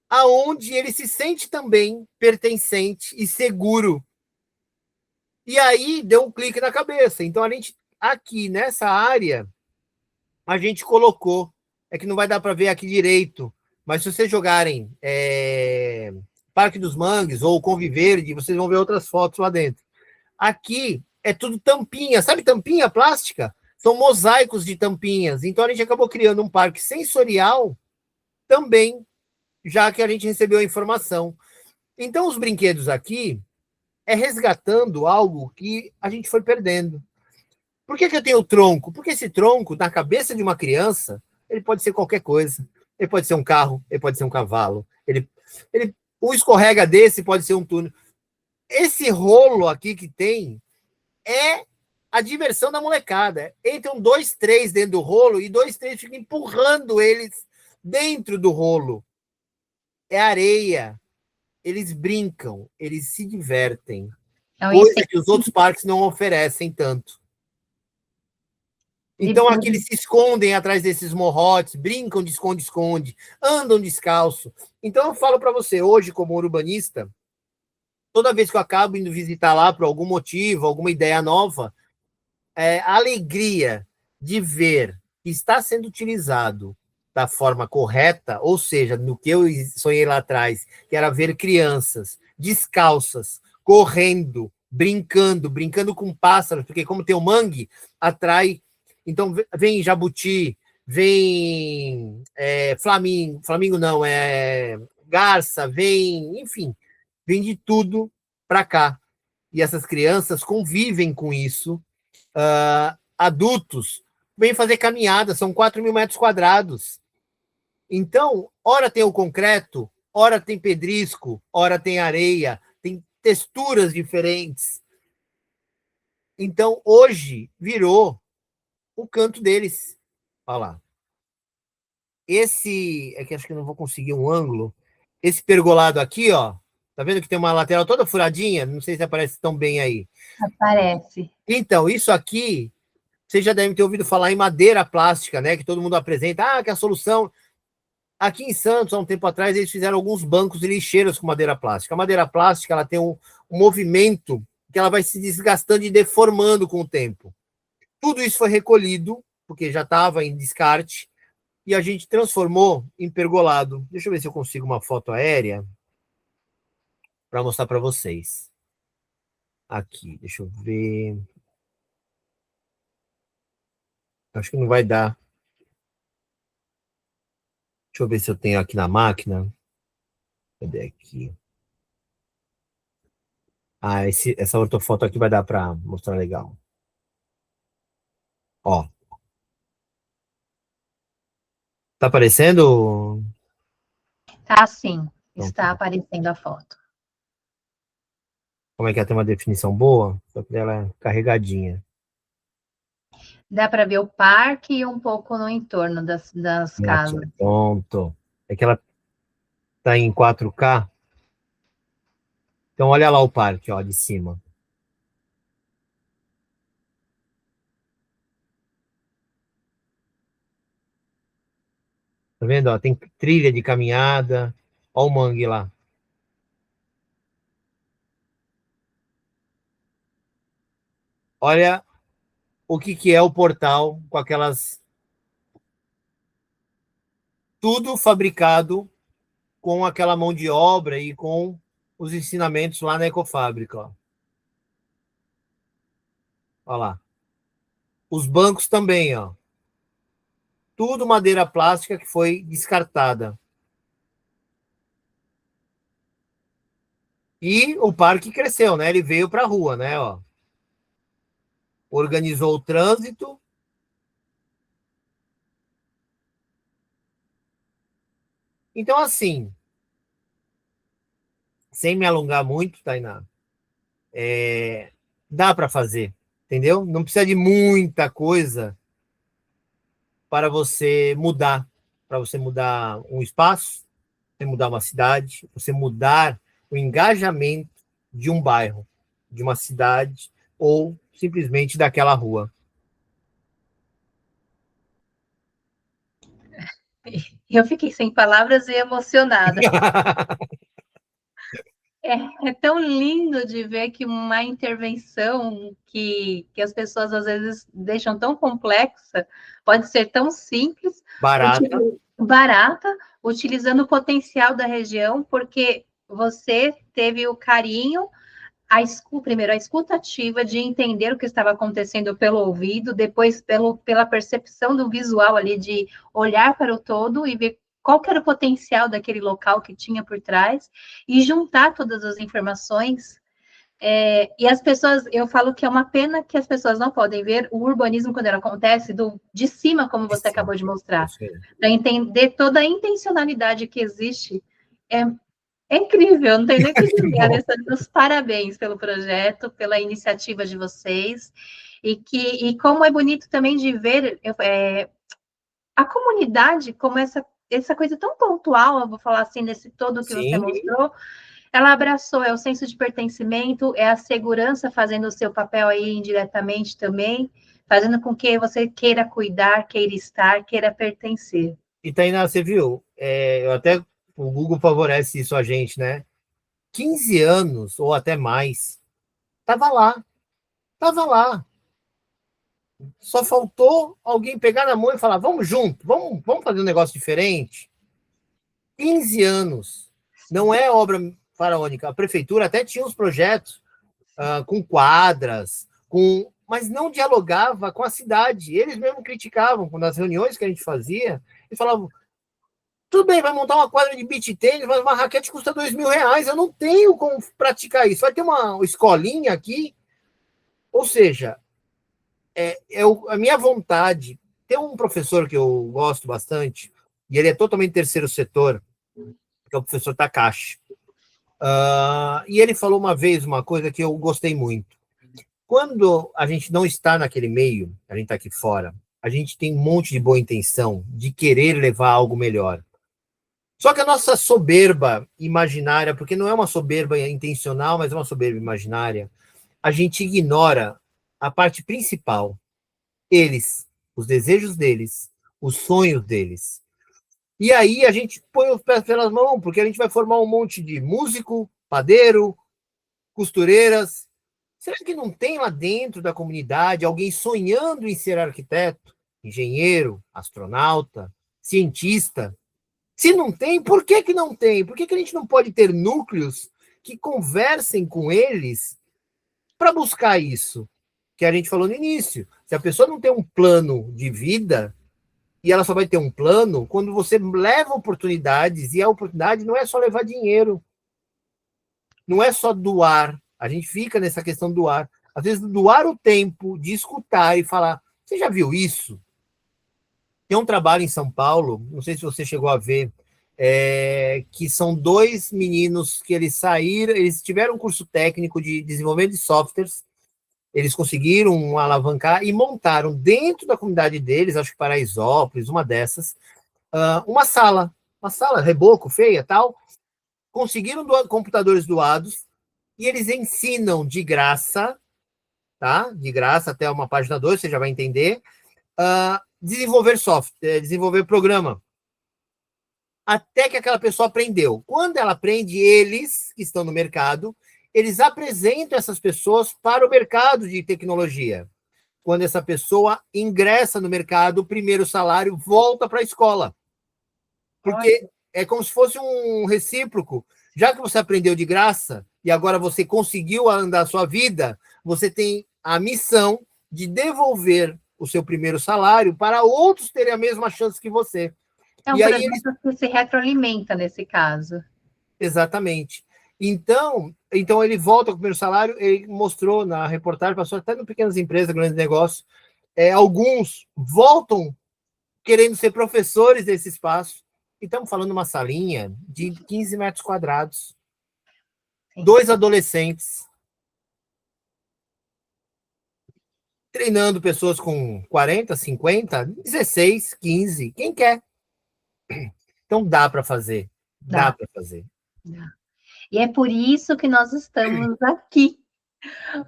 aonde ele se sente também pertencente e seguro. E aí deu um clique na cabeça. Então, a gente, aqui nessa área, a gente colocou, é que não vai dar para ver aqui direito, mas se vocês jogarem Parque dos Mangues ou Conviverde, vocês vão ver outras fotos lá dentro. Aqui é tudo tampinha, sabe tampinha plástica? São mosaicos de tampinhas. Então a gente acabou criando um parque sensorial também, já que a gente recebeu a informação. Então os brinquedos aqui é resgatando algo que a gente foi perdendo. Por que eu tenho o tronco? Porque esse tronco, na cabeça de uma criança, ele pode ser qualquer coisa. Ele pode ser um carro, ele pode ser um cavalo. Um escorrega desse pode ser um túnel. Esse rolo aqui que tem é a diversão da molecada. Entram 2, 3 dentro do rolo e 2, 3 ficam empurrando eles dentro do rolo. É areia. Eles brincam, eles se divertem. Coisa que os outros parques não oferecem tanto. Então, aqui eles se escondem atrás desses morrotes, brincam de esconde-esconde, andam descalço. Então, eu falo para você, hoje, como urbanista, toda vez que eu acabo indo visitar lá por algum motivo, alguma ideia nova, a alegria de ver que está sendo utilizado da forma correta, ou seja, no que eu sonhei lá atrás, que era ver crianças descalças, correndo, brincando com pássaros, porque como tem o mangue, atrai. Então, vem jabuti, vem flamingo não, garça, enfim, vem de tudo para cá. E essas crianças convivem com isso. Adultos vêm fazer caminhada, são 4.000 metros quadrados. Então, ora tem o concreto, ora tem pedrisco, ora tem areia, tem texturas diferentes. Então, hoje, virou o canto deles. Olha lá. Esse, é que acho que eu não vou conseguir um ângulo. Esse pergolado aqui, ó. Tá vendo que tem uma lateral toda furadinha? Não sei se aparece tão bem aí. Aparece. Então, isso aqui, vocês já devem ter ouvido falar em madeira plástica, né? Que todo mundo apresenta. Que a solução... Aqui em Santos, há um tempo atrás, eles fizeram alguns bancos de lixeiras com madeira plástica. A madeira plástica, ela tem um movimento que ela vai se desgastando e deformando com o tempo. Tudo isso foi recolhido, porque já estava em descarte, e a gente transformou em pergolado. Deixa eu ver se eu consigo uma foto aérea para mostrar para vocês. Aqui, deixa eu ver. Acho que não vai dar. Deixa eu ver se eu tenho aqui na máquina. Cadê aqui? Essa ortofoto aqui vai dar para mostrar legal. Ó. Tá aparecendo? Tá sim, está aparecendo a foto. Como é que ela tem uma definição boa? Só que ela é carregadinha. Dá para ver o parque e um pouco no entorno das casas. Pronto. É que ela está em 4K. Então, olha lá o parque, ó, de cima. Tá vendo? Ó, tem trilha de caminhada. Olha o mangue lá. Olha o que é o portal com aquelas... Tudo fabricado com aquela mão de obra e com os ensinamentos lá na Ecofábrica. Ó. Olha lá. Os bancos também, ó. Tudo madeira plástica que foi descartada. E o parque cresceu, né? Ele veio para a rua, né? Ó. Organizou o trânsito. Então, assim, sem me alongar muito, Tainá, dá para fazer, entendeu? Não precisa de muita coisa para você mudar um espaço, você mudar uma cidade, você mudar o engajamento de um bairro, de uma cidade ou simplesmente daquela rua. Eu fiquei sem palavras e emocionada. É tão lindo de ver que uma intervenção que as pessoas às vezes deixam tão complexa pode ser tão simples, Barata. barata, utilizando o potencial da região, porque você teve o carinho, primeiro a escutativa de entender o que estava acontecendo pelo ouvido, depois pela percepção do visual ali, de olhar para o todo e ver qual que era o potencial daquele local que tinha por trás, e juntar todas as informações. E as pessoas, eu falo que é uma pena que as pessoas não podem ver o urbanismo quando ele acontece de cima, como você acabou de mostrar, para entender toda a intencionalidade que existe. É incrível, não tem nem o que dizer, Alessandro. Os parabéns pelo projeto, pela iniciativa de vocês, e como é bonito também de ver a comunidade como essa coisa tão pontual, eu vou falar assim, nesse todo que você mostrou, ela abraçou, é o senso de pertencimento, é a segurança fazendo o seu papel aí indiretamente também, fazendo com que você queira cuidar, queira estar, queira pertencer. E Tainá, você viu? Até o Google favorece isso a gente, né? 15 anos ou até mais, tava lá, tava lá. Só faltou alguém pegar na mão e falar: vamos junto, vamos fazer um negócio diferente. 15 anos. Não é obra faraônica. A prefeitura até tinha uns projetos com quadras, mas não dialogava com a cidade. Eles mesmo criticavam nas reuniões que a gente fazia e falavam: tudo bem, vai montar uma quadra de beach tênis, mas uma raquete custa R$ 2.000. Eu não tenho como praticar isso. Vai ter uma escolinha aqui. Ou seja, a minha vontade. Tem um professor que eu gosto bastante, e ele é totalmente terceiro setor, que é o professor Takashi. E ele falou uma vez uma coisa que eu gostei muito. Quando a gente não está naquele meio, a gente está aqui fora, a gente tem um monte de boa intenção de querer levar algo melhor. Só que a nossa soberba imaginária, porque não é uma soberba intencional, mas é uma soberba imaginária, a gente ignora a parte principal. Eles, os desejos deles, os sonhos deles. E aí a gente põe os pés pelas mãos, porque a gente vai formar um monte de músico, padeiro, costureiras. Será que não tem lá dentro da comunidade alguém sonhando em ser arquiteto, engenheiro, astronauta, cientista? Se não tem, por que não tem? Por que a gente não pode ter núcleos que conversem com eles para buscar isso? Que a gente falou no início. Se a pessoa não tem um plano de vida, e ela só vai ter um plano quando você leva oportunidades, e a oportunidade não é só levar dinheiro, não é só doar. A gente fica nessa questão do doar. Às vezes, doar o tempo de escutar e falar: você já viu isso? Tem um trabalho em São Paulo, não sei se você chegou a ver, que são dois meninos que eles saíram, eles tiveram um curso técnico de desenvolvimento de softwares, eles conseguiram alavancar e montaram dentro da comunidade deles, acho que Paraisópolis, uma dessas, uma sala reboco, feia, tal, conseguiram computadores doados e eles ensinam de graça, tá? De graça até uma página 2, você já vai entender, desenvolver software, desenvolver programa. Até que aquela pessoa aprendeu. Quando ela aprende, eles, que estão no mercado, eles apresentam essas pessoas para o mercado de tecnologia. Quando essa pessoa ingressa no mercado, o primeiro salário volta para a escola. Porque é como se fosse um recíproco. Já que você aprendeu de graça e agora você conseguiu andar a sua vida, você tem a missão de devolver o seu primeiro salário para outros terem a mesma chance que você. É um projeto que se retroalimenta nesse caso. Exatamente. Então ele volta com o primeiro salário, ele mostrou na reportagem, passou até em pequenas empresas, grandes negócios, alguns voltam querendo ser professores desse espaço, e estamos falando de uma salinha de 15 metros quadrados, 2 adolescentes, treinando pessoas com 40, 50, 16, 15, quem quer. Então dá para fazer, dá para fazer. Dá. E é por isso que nós estamos aqui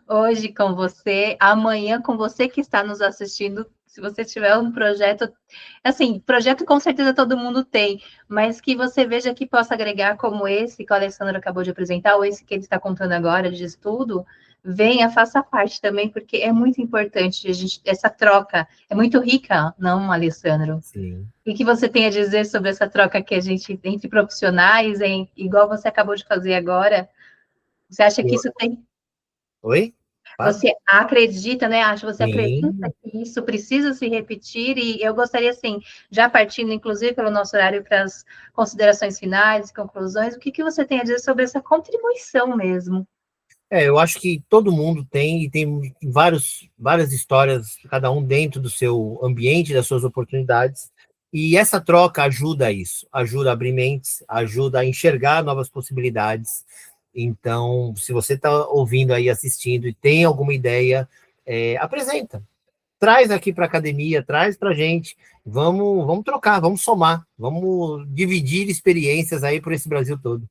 hoje com você, amanhã com você que está nos assistindo. Se você tiver um projeto, assim, projeto com certeza todo mundo tem, mas que você veja que possa agregar como esse que o Alessandro acabou de apresentar, ou esse que ele está contando agora de estudo, venha, faça parte também, porque é muito importante essa troca, é muito rica, não, Alessandro? Sim. O que você tem a dizer sobre essa troca que a gente, entre profissionais, igual você acabou de fazer agora? Você acha que isso tem... Oi? Você acredita, né? Você acredita Sim. que isso precisa se repetir? E eu gostaria, assim, já partindo, inclusive, pelo nosso horário para as considerações finais e conclusões, o que você tem a dizer sobre essa contribuição mesmo? Eu acho que todo mundo tem, e tem várias histórias, cada um dentro do seu ambiente, das suas oportunidades, e essa troca ajuda a isso, ajuda a abrir mentes, ajuda a enxergar novas possibilidades. Então, se você está ouvindo aí, assistindo, e tem alguma ideia, apresenta. Traz aqui para a academia, traz para a gente, vamos trocar, vamos somar, vamos dividir experiências aí por esse Brasil todo.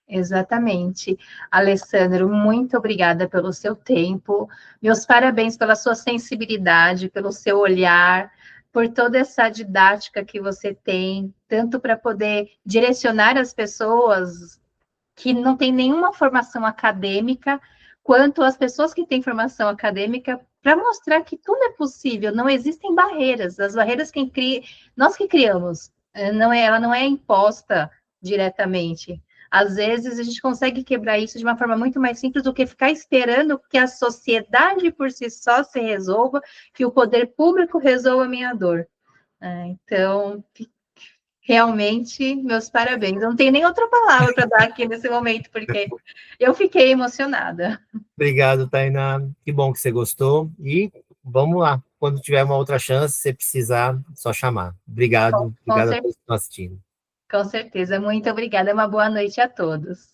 Exatamente. Alessandro, muito obrigada pelo seu tempo. Meus parabéns pela sua sensibilidade, pelo seu olhar, por toda essa didática que você tem, tanto para poder direcionar as pessoas que não têm nenhuma formação acadêmica, quanto as pessoas que têm formação acadêmica, para mostrar que tudo é possível, não existem barreiras. As barreiras nós que criamos, ela não é imposta diretamente. Às vezes, a gente consegue quebrar isso de uma forma muito mais simples do que ficar esperando que a sociedade por si só se resolva, que o poder público resolva a minha dor. Então, realmente, meus parabéns. Eu não tenho nem outra palavra para dar aqui nesse momento, porque eu fiquei emocionada. Obrigado, Tainá. Que bom que você gostou. E vamos lá. Quando tiver uma outra chance, se precisar, só chamar. Obrigado. Obrigado a todos que estão assistindo. Com certeza. Muito obrigada. Uma boa noite a todos.